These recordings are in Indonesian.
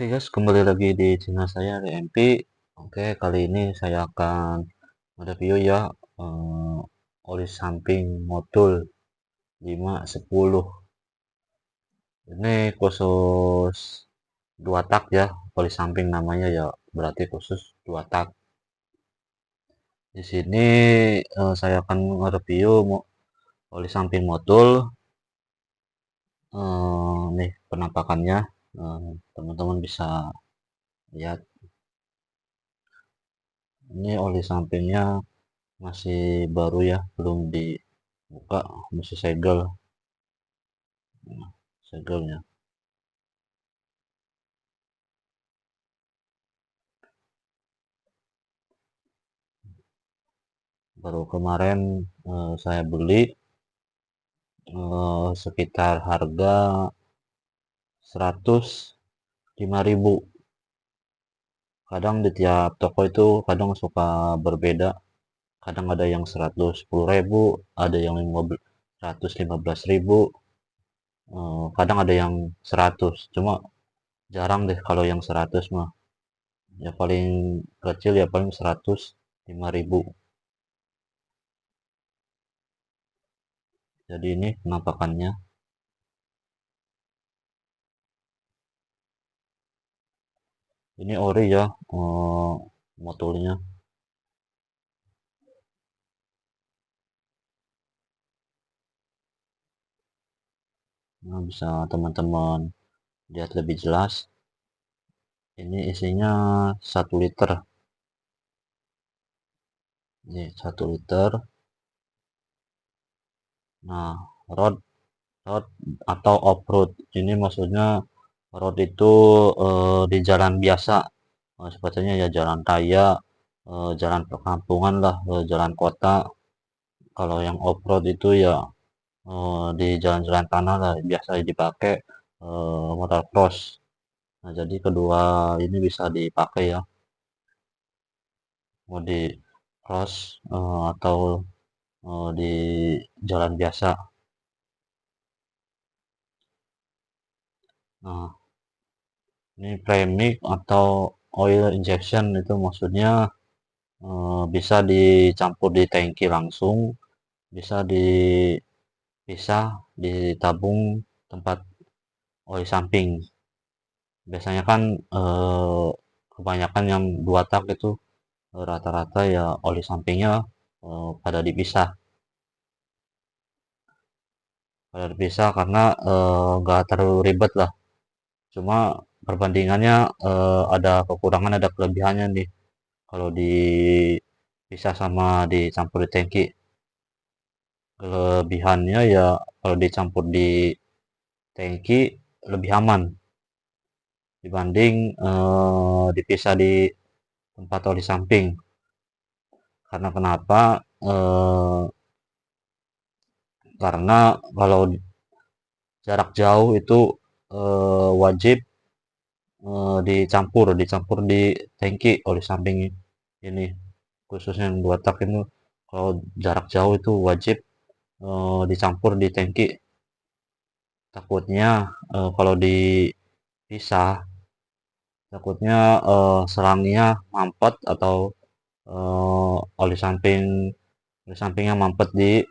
Oke guys, kembali lagi di channel saya DMP. Oke, kali ini saya akan mereview ya oli samping modul 510. Ini khusus 2 tak ya, oli samping namanya ya, berarti khusus 2 tak. Di sini saya akan mereview oli samping modul. Nih penampakannya, teman-teman bisa lihat. Ini oli sampingnya masih baru ya, belum dibuka, masih segel. Nah, segelnya baru kemarin saya beli sekitar harga 105.000. Kadang di tiap toko itu kadang suka berbeda, kadang ada yang 110.000, ada yang 115.000, kadang ada yang 100. Cuma jarang deh kalau yang 100 mah, ya paling kecil ya paling 105.000. Jadi ini penampakannya. Ini ori ya, motornya. Nah, bisa teman-teman lihat lebih jelas. Ini isinya 1 liter. Ini 1 liter. Nah, road road atau off-road. Ini maksudnya road itu di jalan biasa. Sepertinya ya jalan raya, jalan perkampungan lah, jalan kota. Kalau yang off-road itu ya di jalan-jalan tanah lah, biasa dipakai motocross. Nah, jadi kedua ini bisa dipakai ya, mau di cross atau di jalan biasa. Nah, ini premix atau oil injection itu maksudnya bisa dicampur di tangki langsung, bisa dipisah, ditabung tempat oli samping. Biasanya kan kebanyakan yang 2 tak itu rata-rata ya oli sampingnya pada dipisah. Karena nggak terlalu ribet lah. Cuma perbandingannya ada kekurangan, ada kelebihannya nih. Kalau dipisah sama dicampur di tangki, kelebihannya ya kalau dicampur di tangki lebih aman dibanding dipisah di tempat oli samping. Karena kenapa? Karena kalau jarak jauh itu wajib dicampur di tangki oli samping ini, khususnya yang 2 tak itu. Kalau jarak jauh itu wajib dicampur di tangki. Takutnya kalau dipisah, takutnya selangnya mampet atau oli sampingnya mampet di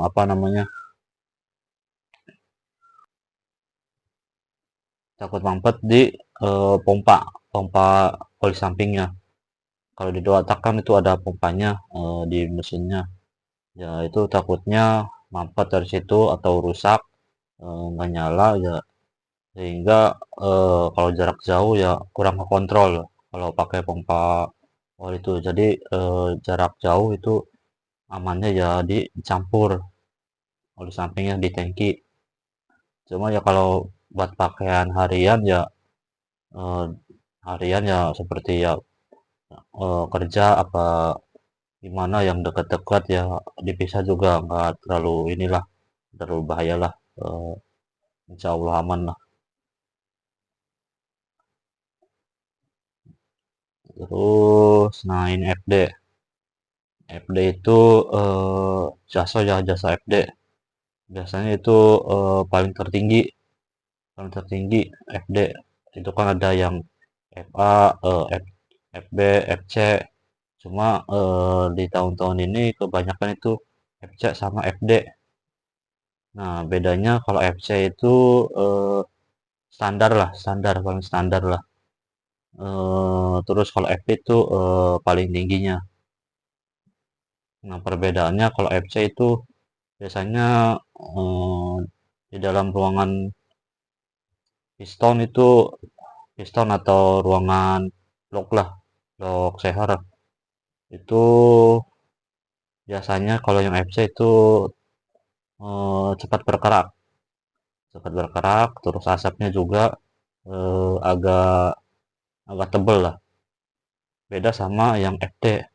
apa namanya, takut mampet di pompa pompa oli sampingnya. Kalau di 2 tak kan itu ada pompanya di mesinnya. Ya itu takutnya mampet dari situ atau rusak, nggak nyala ya, sehingga kalau jarak jauh ya kurang kekontrol kalau pakai pompa oli itu. Jadi jarak jauh itu amannya ya dicampur oli sampingnya di tangki. Cuma ya kalau buat pakaian harian ya eh, harian ya seperti ya kerja apa gimana yang dekat-dekat ya dipisah juga nggak terlalu inilah, terlalu bahaya lah. eh, Insya Allah aman lah. Terus nah ini FD itu jasa ya, jasa FD biasanya itu paling tertinggi paling tertinggi FD. Itu kan ada yang FA, FB, FC. Cuma di tahun-tahun ini kebanyakan itu FC sama FD. Nah, bedanya kalau FC itu standar lah, standar paling standar lah. Terus kalau FD itu paling tingginya. Nah, perbedaannya kalau FC itu biasanya di dalam ruangan piston itu, piston atau ruangan lock lah, lock seher itu biasanya kalau yang FC itu cepat berkerak, terus asapnya juga agak agak tebel lah. Beda sama yang FD.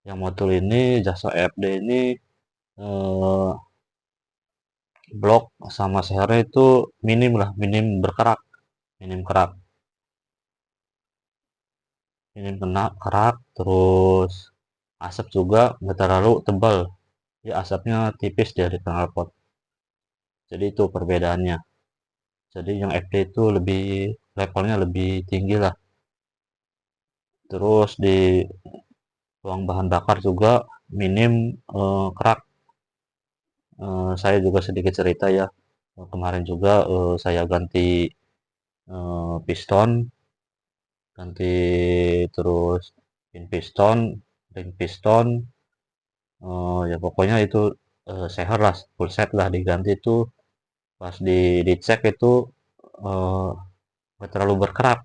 Yang motul ini, jasa FD ini eh, blok sama sehernya itu minim lah, minim berkerak, minim kerak, minim kena kerak. Terus asap juga nggak terlalu tebal, ya asapnya tipis dari knalpot. Jadi itu perbedaannya. Jadi yang FD itu lebih, levelnya lebih tinggi lah. Terus di ruang bahan bakar juga minim kerak. Saya juga sedikit cerita ya. Kemarin juga saya ganti piston, ganti terus pin piston, ring piston, ya pokoknya itu seher lah, full set lah diganti itu. Pas dicek itu eh, nggak terlalu berkerak,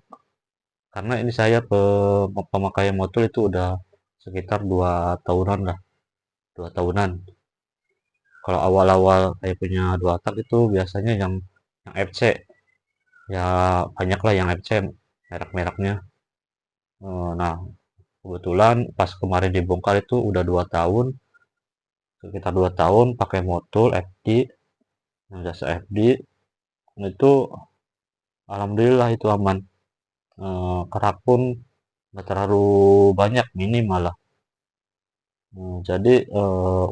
karena ini saya pemakaian motor itu udah sekitar 2 tahunan lah, 2 tahunan. Kalau awal-awal saya punya 2 tak itu biasanya yang FC, ya banyak lah yang FC merek-mereknya. Nah, kebetulan pas kemarin dibongkar itu udah 2 tahun, sekitar 2 tahun pakai motor FD, yang jasa FD itu alhamdulillah itu aman. Kerak pun nggak terlalu banyak, minim malah. Jadi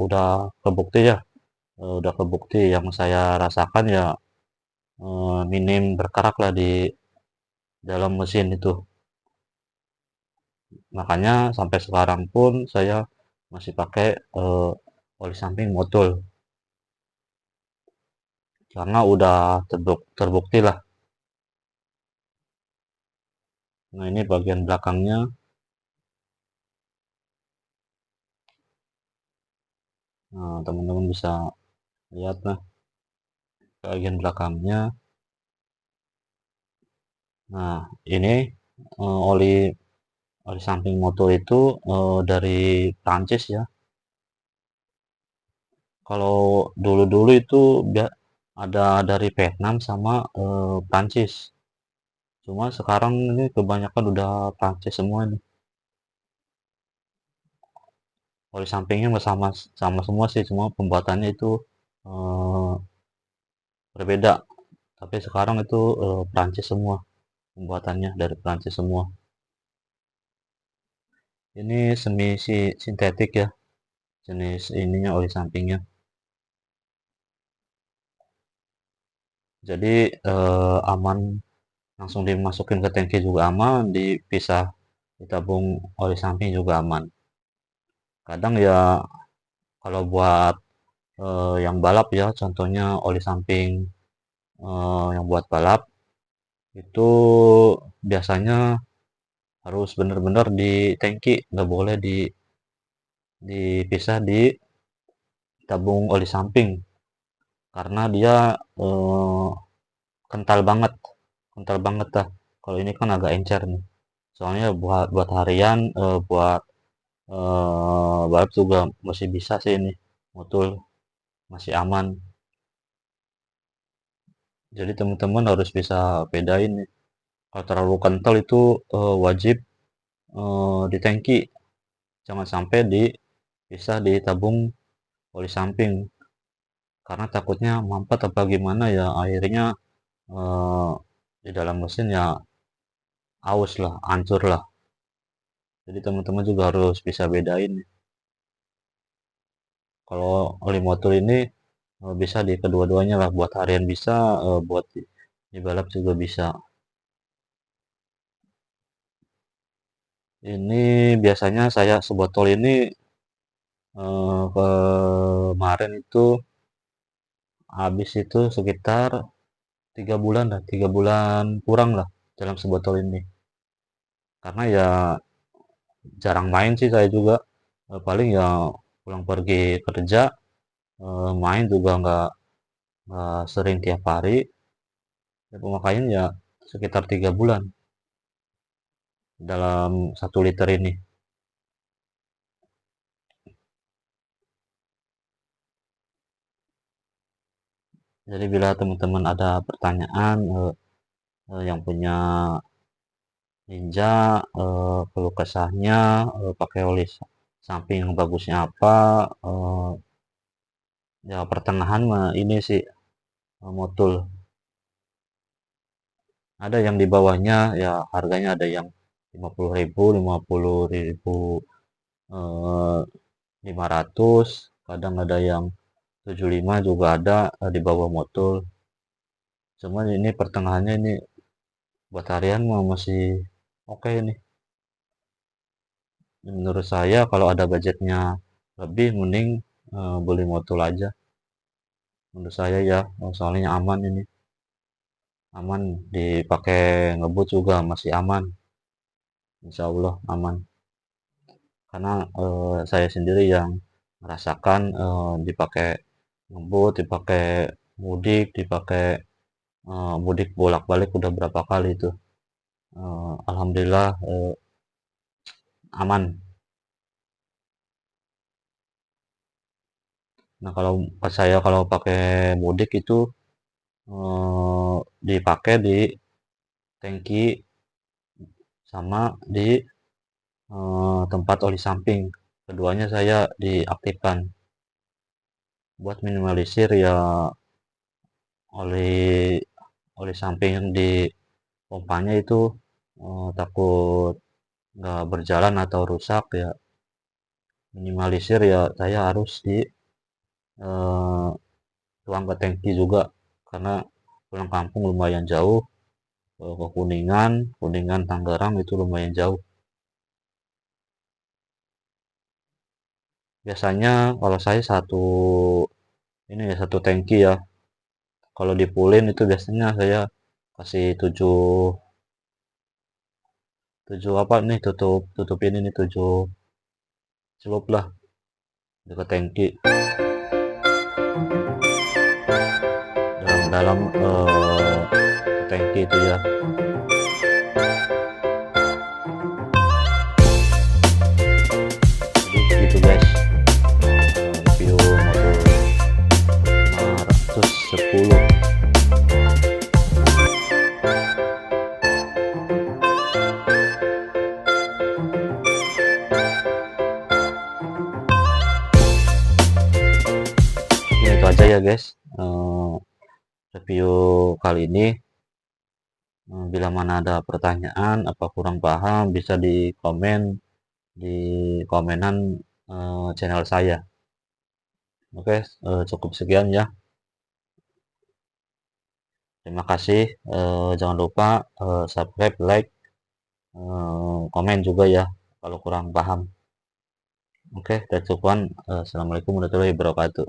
udah kebukti ya, udah kebukti yang saya rasakan ya, minim berkerak lah di dalam mesin itu. Makanya sampai sekarang pun saya masih pakai oli samping motul, karena udah terbukti lah. Nah, ini bagian belakangnya. Nah, teman-teman bisa lihat lah bagian belakangnya. Nah, ini oli oli samping motor itu dari Prancis ya. Kalau dulu-dulu itu ada dari Vietnam sama Prancis. Cuma sekarang ini kebanyakan udah Prancis semua nih. Oli sampingnya sama sama semua sih, cuma pembuatannya itu eh, berbeda. Tapi sekarang itu Prancis semua, pembuatannya dari Prancis semua. Ini semi sintetik ya, jenis ininya oli sampingnya. Jadi aman, langsung dimasukin ke tangki juga aman, dipisah ditabung oli samping juga aman. Kadang ya kalau buat yang balap ya, contohnya oli samping yang buat balap itu biasanya harus benar-benar di tangki, nggak boleh dipisah di tabung oli samping, karena dia eh, kental banget, kental banget lah. Kalau ini kan agak encer nih, soalnya buat buat harian, buat balap juga masih bisa sih ini, motul masih aman. Jadi teman-teman harus bisa bedain nih. Kalau terlalu kental itu wajib di tangki, jangan sampai bisa di tabung oli samping, karena takutnya mampet apa gimana ya, akhirnya eh, di dalam mesin ya aus lah, hancur lah. Jadi teman-teman juga harus bisa bedain. Kalau oli motor ini bisa di kedua-duanya lah, buat harian bisa, buat di balap juga bisa. Ini biasanya saya sebotol ini kemarin itu habis itu sekitar 3 bulan lah, 3 bulan kurang lah dalam sebotol ini. Karena ya jarang main sih saya juga. Paling ya pulang pergi kerja, main juga nggak sering tiap hari. Ya, pemakaian ya sekitar 3 bulan dalam 1 liter ini. Jadi bila teman-teman ada pertanyaan yang punya Ninja, keluh kesahnya, pakai oli samping yang bagusnya apa, ya pertengahan mah ini sih, motul. Ada yang di bawahnya ya harganya ada yang 50.000, 50.000, 500, kadang ada yang 75 juga ada, di bawah motul. Cuman ini pertengahannya ini buat harian mah masih oke ini. Menurut saya kalau ada budgetnya lebih mending beli motul aja. Menurut saya ya, soalnya aman ini. Aman dipakai ngebut juga masih aman. Insya Allah aman. Karena saya sendiri yang merasakan dipakai ngebut, dipakai mudik, dipakai mudik bolak-balik udah berapa kali itu. Alhamdulillah aman. Nah kalau pas saya kalau pakai mudik itu dipakai di tangki sama di tempat oli samping. Keduanya saya diaktifkan buat minimalisir ya oli oli samping yang di pompanya itu takut nggak berjalan atau rusak ya minimalisir ya saya harus di eh, tuang ke tangki juga karena pulang kampung lumayan jauh ke Kuningan, Kuningan Tangerang itu lumayan jauh. Biasanya kalau saya ini ya satu tangki ya. Kalau di pulin itu biasanya saya kasih 7 apa nih tutup tutup ini nih 7 celup lah dekat tangki dalam tangki itu ya. Jadi gitu guys, review motor 510. Mungkin itu aja ya guys, review kali ini. Bila mana ada pertanyaan apa kurang paham bisa di komen di komenan channel saya. Oke, cukup sekian ya. Terima kasih. Jangan lupa subscribe, like, komen juga ya kalau kurang paham. Oke, that's one. Assalamualaikum warahmatullahi wabarakatuh.